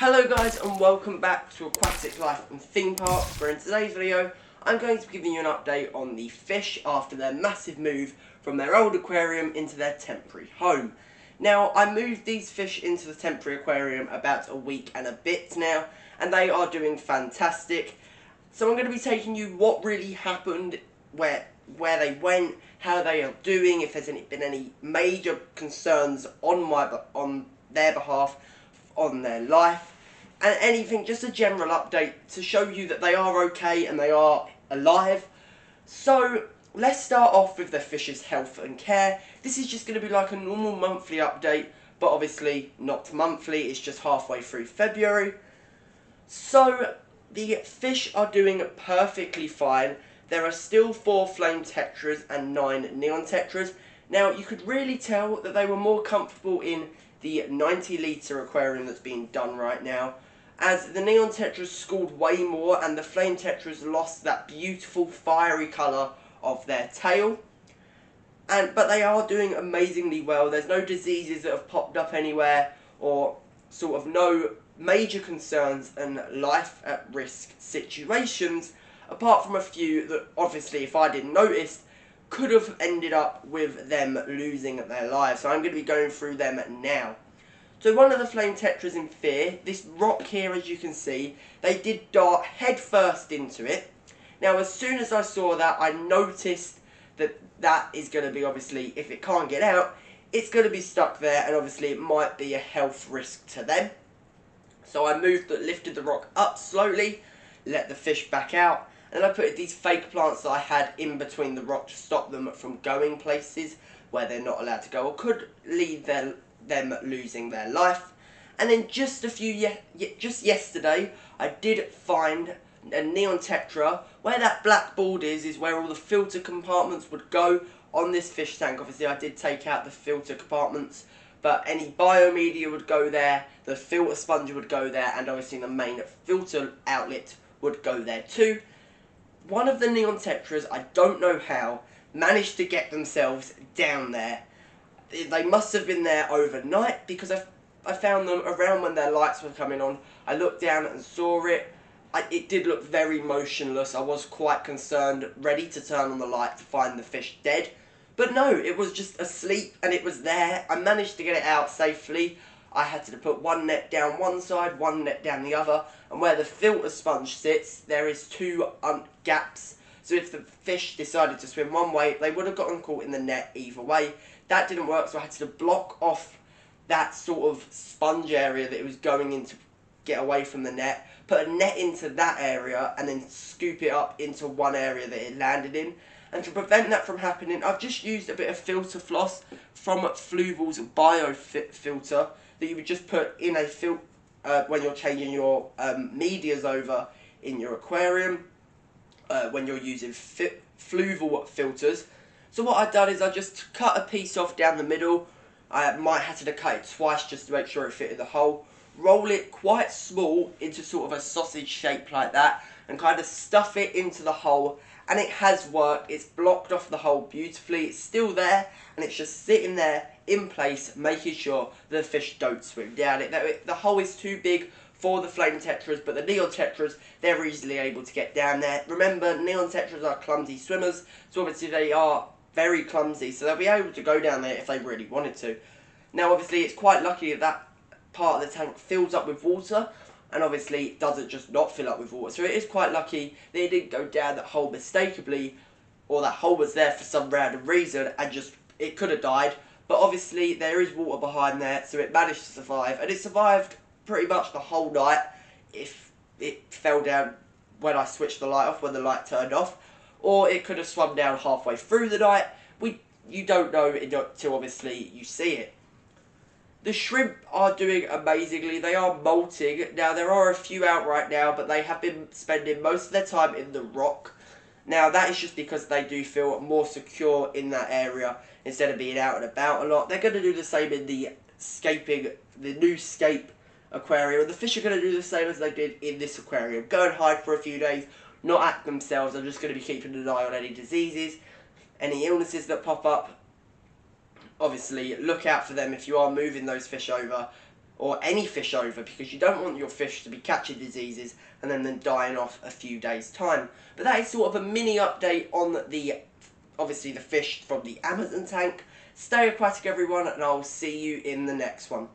Hello guys and welcome back to Aquatic Life and Theme Park, where in today's video I'm going to be giving you an update on the fish after their massive move from their old aquarium into their temporary home. Now, I moved these fish into the temporary aquarium about a week and a bit now, and they are doing fantastic. So I'm going to be taking you what really happened, where they went, how they are doing, if there's been any major concerns on their behalf, on their life, and anything, just a general update to show you that they are okay and they are alive. So let's start off with the fish's health and care. This is just going to be like a normal monthly update, but obviously not monthly, it's just halfway through February. So the fish are doing perfectly fine. There are still 4 flame tetras and 9 neon tetras. Now, you could really tell that they were more comfortable in the 90-litre aquarium that's being done right now, as the neon tetras schooled way more and the flame tetras lost that beautiful fiery colour of their tail. But they are doing amazingly well. There's no diseases that have popped up anywhere, or sort of no major concerns and life at risk situations, apart from a few that obviously, if I didn't notice, could have ended up with them losing their lives. So I'm going to be going through them now. So one of the flame tetras in fear, this rock here, as you can see, they did dart head first into it. Now, as soon as I saw that, I noticed that that is going to be, obviously, if it can't get out, it's going to be stuck there, and obviously it might be a health risk to them. So I lifted the rock up slowly, let the fish back out, and I put these fake plants that I had in between the rock to stop them from going places where they're not allowed to go, or could lead them losing their life. And then just yesterday, I did find a neon tetra. Where that black board is where all the filter compartments would go on this fish tank. Obviously, I did take out the filter compartments, but any biomedia would go there, the filter sponge would go there, and obviously the main filter outlet would go there too. One of the neon tetras, I don't know how, managed to get themselves down there. They must have been there overnight, because I found them around when their lights were coming on. I looked down and saw it. It did look very motionless. I was quite concerned, ready to turn on the light to find the fish dead. But no, it was just asleep and it was there. I managed to get it out safely. I had to put one net down one side, one net down the other. And where the filter sponge sits, there is 2 gaps. So if the fish decided to swim one way, they would have gotten caught in the net either way. That didn't work, so I had to block off that sort of sponge area that it was going in to get away from the net, put a net into that area, and then scoop it up into one area that it landed in. And to prevent that from happening, I've just used a bit of filter floss from Fluval's Bio filter that you would just put in a when you're changing your medias over in your aquarium, when you're using Fluval filters. So what I've done is I just cut a piece off down the middle. I might have to cut it twice just to make sure it fitted the hole. Roll it quite small into sort of a sausage shape like that, and kind of stuff it into the hole. And it has worked. It's blocked off the hole beautifully. It's still there, and it's just sitting there in place, making sure the fish don't swim down it. The hole is too big for the flame tetras, but the neon tetras, they're easily able to get down there. Remember, neon tetras are clumsy swimmers, so obviously they are very clumsy, so they'll be able to go down there if they really wanted to. Now, obviously, it's quite lucky that part of the tank fills up with water, and obviously it doesn't just not fill up with water. So it is quite lucky that it didn't go down that hole mistakenly, or that hole was there for some random reason and just it could have died. But obviously there is water behind there, so it managed to survive, and it survived pretty much the whole night. If it fell down when I switched the light off, when the light turned off, or it could have swum down halfway through the night. You don't know until obviously you see it. The shrimp are doing amazingly. They are molting. Now, there are a few out right now, but they have been spending most of their time in the rock. Now, that is just because they do feel more secure in that area instead of being out and about a lot. They're going to do the same in the new Scape aquarium. The fish are going to do the same as they did in this aquarium. Go and hide for a few days, not act themselves. I'm just going to be keeping an eye on any diseases, any illnesses that pop up. Obviously, look out for them if you are moving those fish over, or any fish over, because you don't want your fish to be catching diseases and then dying off a few days' time. But that is sort of a mini update on obviously the fish from the Amazon tank. Stay aquatic everyone, and I'll see you in the next one.